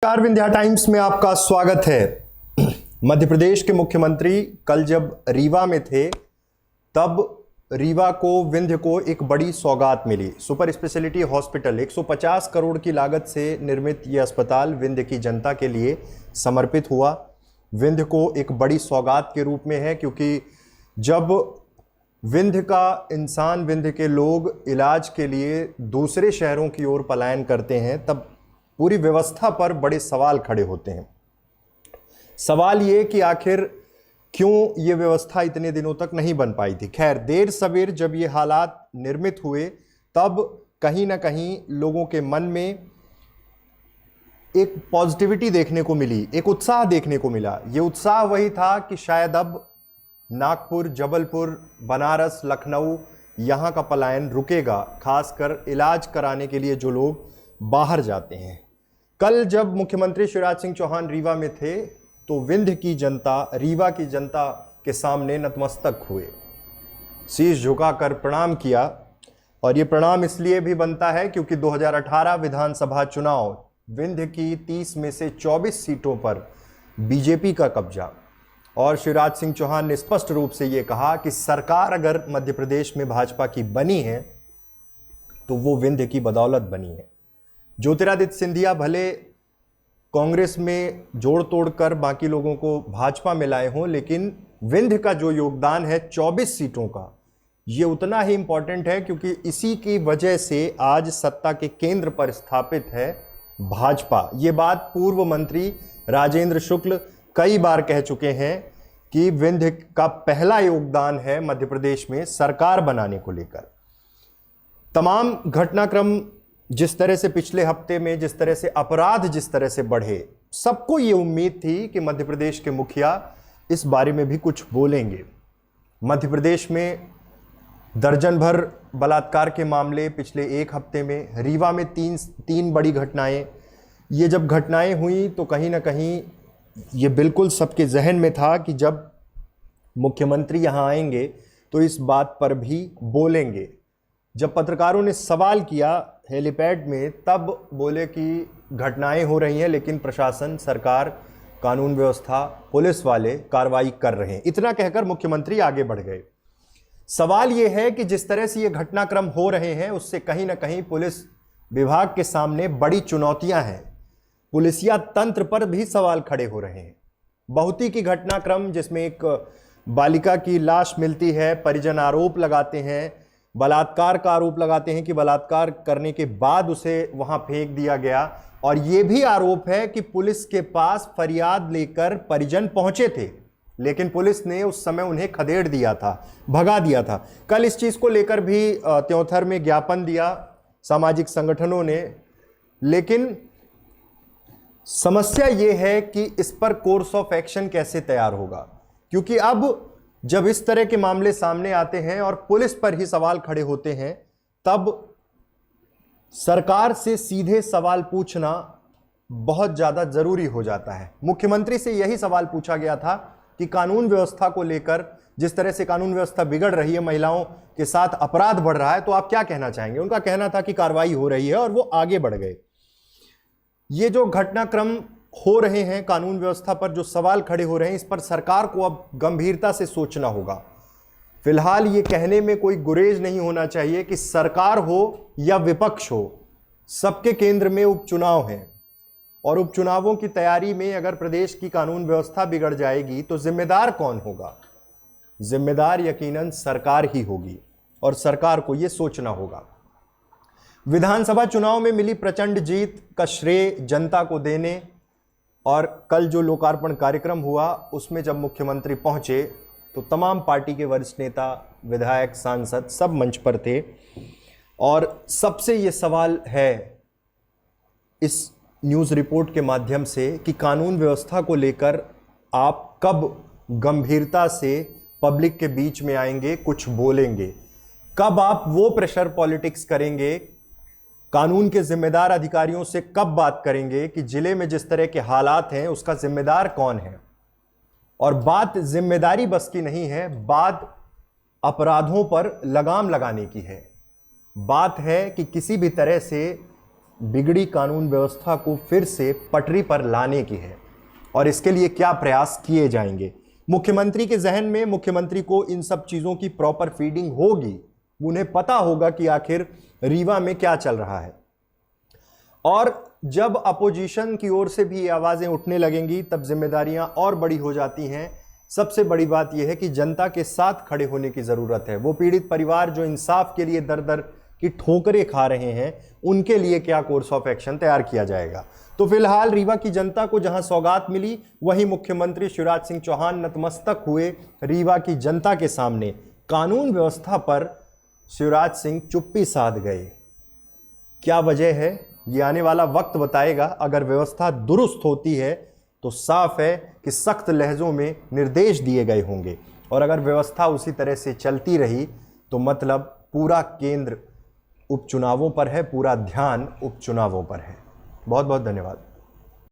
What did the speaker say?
नमस्कार, विंध्या टाइम्स में आपका स्वागत है। मध्य प्रदेश के मुख्यमंत्री कल जब रीवा में थे तब रीवा को, विंध्य को एक बड़ी सौगात मिली। सुपर स्पेशलिटी हॉस्पिटल 150 करोड़ की लागत से निर्मित यह अस्पताल विंध्य की जनता के लिए समर्पित हुआ। विंध्य को एक बड़ी सौगात के रूप में है, क्योंकि जब विंध्य का इंसान, विंध्य के लोग इलाज के लिए दूसरे शहरों की ओर पलायन करते हैं तब पूरी व्यवस्था पर बड़े सवाल खड़े होते हैं। सवाल ये कि आखिर क्यों ये व्यवस्था इतने दिनों तक नहीं बन पाई थी। खैर, देर सवेर जब ये हालात निर्मित हुए तब कहीं ना कहीं लोगों के मन में एक पॉजिटिविटी देखने को मिली, एक उत्साह देखने को मिला। ये उत्साह वही था कि शायद अब नागपुर, जबलपुर, बनारस, लखनऊ यहाँ का पलायन रुकेगा, खासकर इलाज कराने के लिए जो लोग बाहर जाते हैं। कल जब मुख्यमंत्री शिवराज सिंह चौहान रीवा में थे तो विंध्य की जनता, रीवा की जनता के सामने नतमस्तक हुए, शीश झुकाकर प्रणाम किया। और ये प्रणाम इसलिए भी बनता है क्योंकि 2018 विधानसभा चुनाव, विंध्य की 30 में से 24 सीटों पर बीजेपी का कब्जा, और शिवराज सिंह चौहान ने स्पष्ट रूप से ये कहा कि सरकार अगर मध्य प्रदेश में भाजपा की बनी है तो वो विंध्य की बदौलत बनी है। ज्योतिरादित्य सिंधिया भले कांग्रेस में जोड़ तोड़ कर बाकी लोगों को भाजपा में लाए हों, लेकिन विंध्य का जो योगदान है 24 सीटों का, ये उतना ही इंपॉर्टेंट है, क्योंकि इसी की वजह से आज सत्ता के केंद्र पर स्थापित है भाजपा। ये बात पूर्व मंत्री राजेंद्र शुक्ल कई बार कह चुके हैं कि विंध्य का पहला योगदान है मध्य प्रदेश में सरकार बनाने को लेकर। तमाम घटनाक्रम जिस तरह से पिछले हफ्ते में, जिस तरह से अपराध जिस तरह से बढ़े, सबको ये उम्मीद थी कि मध्य प्रदेश के मुखिया इस बारे में भी कुछ बोलेंगे। मध्य प्रदेश में दर्जन भर बलात्कार के मामले पिछले एक हफ्ते में, रीवा में तीन बड़ी घटनाएं। ये जब घटनाएं हुई तो कहीं ना कहीं ये बिल्कुल सबके जहन में था कि जब मुख्यमंत्री यहाँ आएंगे तो इस बात पर भी बोलेंगे। जब पत्रकारों ने सवाल किया हेलीपैड में, तब बोले कि घटनाएं हो रही हैं लेकिन प्रशासन, सरकार, कानून व्यवस्था, पुलिस वाले कार्रवाई कर रहे हैं। इतना कहकर मुख्यमंत्री आगे बढ़ गए। सवाल यह है कि जिस तरह से ये घटनाक्रम हो रहे हैं उससे कहीं ना कहीं पुलिस विभाग के सामने बड़ी चुनौतियां हैं। पुलिसिया तंत्र पर भी सवाल खड़े हो रहे हैं। बहुती की घटनाक्रम जिसमें एक बालिका की लाश मिलती है, परिजन आरोप लगाते हैं, बलात्कार का आरोप लगाते हैं कि बलात्कार करने के बाद उसे वहां फेंक दिया गया, और यह भी आरोप है कि पुलिस के पास फरियाद लेकर परिजन पहुंचे थे लेकिन पुलिस ने उस समय उन्हें खदेड़ दिया था, भगा दिया था। कल इस चीज को लेकर भी त्योंथर में ज्ञापन दिया सामाजिक संगठनों ने, लेकिन समस्या यह है कि इस पर कोर्स ऑफ एक्शन कैसे तैयार होगा, क्योंकि अब जब इस तरह के मामले सामने आते हैं और पुलिस पर ही सवाल खड़े होते हैं तब सरकार से सीधे सवाल पूछना बहुत ज्यादा जरूरी हो जाता है। मुख्यमंत्री से यही सवाल पूछा गया था कि कानून व्यवस्था को लेकर, जिस तरह से कानून व्यवस्था बिगड़ रही है, महिलाओं के साथ अपराध बढ़ रहा है, तो आप क्या कहना चाहेंगे। उनका कहना था कि कार्रवाई हो रही है, और वो आगे बढ़ गए। ये जो घटनाक्रम हो रहे हैं, कानून व्यवस्था पर जो सवाल खड़े हो रहे हैं, इस पर सरकार को अब गंभीरता से सोचना होगा। फिलहाल ये कहने में कोई गुरेज नहीं होना चाहिए कि सरकार हो या विपक्ष हो, सबके केंद्र में उपचुनाव हैं, और उपचुनावों की तैयारी में अगर प्रदेश की कानून व्यवस्था बिगड़ जाएगी तो जिम्मेदार कौन होगा। जिम्मेदार यकीनन सरकार ही होगी, और सरकार को यह सोचना होगा। विधानसभा चुनाव में मिली प्रचंड जीत का श्रेय जनता को देने, और कल जो लोकार्पण कार्यक्रम हुआ उसमें जब मुख्यमंत्री पहुंचे तो तमाम पार्टी के वरिष्ठ नेता, विधायक, सांसद सब मंच पर थे, और सबसे ये सवाल है इस न्यूज़ रिपोर्ट के माध्यम से कि कानून व्यवस्था को लेकर आप कब गंभीरता से पब्लिक के बीच में आएंगे, कुछ बोलेंगे, कब आप वो प्रेशर पॉलिटिक्स करेंगे, कानून के जिम्मेदार अधिकारियों से कब बात करेंगे कि जिले में जिस तरह के हालात हैं उसका जिम्मेदार कौन है। और बात जिम्मेदारी बस की नहीं है, बात अपराधों पर लगाम लगाने की है। बात है कि किसी भी तरह से बिगड़ी कानून व्यवस्था को फिर से पटरी पर लाने की है और इसके लिए क्या प्रयास किए जाएंगे। मुख्यमंत्री के जहन में, मुख्यमंत्री को इन सब चीज़ों की प्रॉपर फीडिंग होगी, उन्हें पता होगा कि आखिर रीवा में क्या चल रहा है। और जब अपोजिशन की ओर से भी आवाज़ें उठने लगेंगी तब जिम्मेदारियां और बड़ी हो जाती हैं। सबसे बड़ी बात यह है कि जनता के साथ खड़े होने की ज़रूरत है। वो पीड़ित परिवार जो इंसाफ के लिए दर दर की ठोकरें खा रहे हैं, उनके लिए क्या कोर्स ऑफ एक्शन तैयार किया जाएगा। तो फिलहाल रीवा की जनता को जहां सौगात मिली, वहीं मुख्यमंत्री शिवराज सिंह चौहान नतमस्तक हुए रीवा की जनता के सामने। कानून व्यवस्था पर शिवराज सिंह चुप्पी साध गए। क्या वजह है, ये आने वाला वक्त बताएगा। अगर व्यवस्था दुरुस्त होती है तो साफ है कि सख्त लहजों में निर्देश दिए गए होंगे, और अगर व्यवस्था उसी तरह से चलती रही तो मतलब पूरा केंद्र उपचुनावों पर है, पूरा ध्यान उपचुनावों पर है। बहुत बहुत धन्यवाद।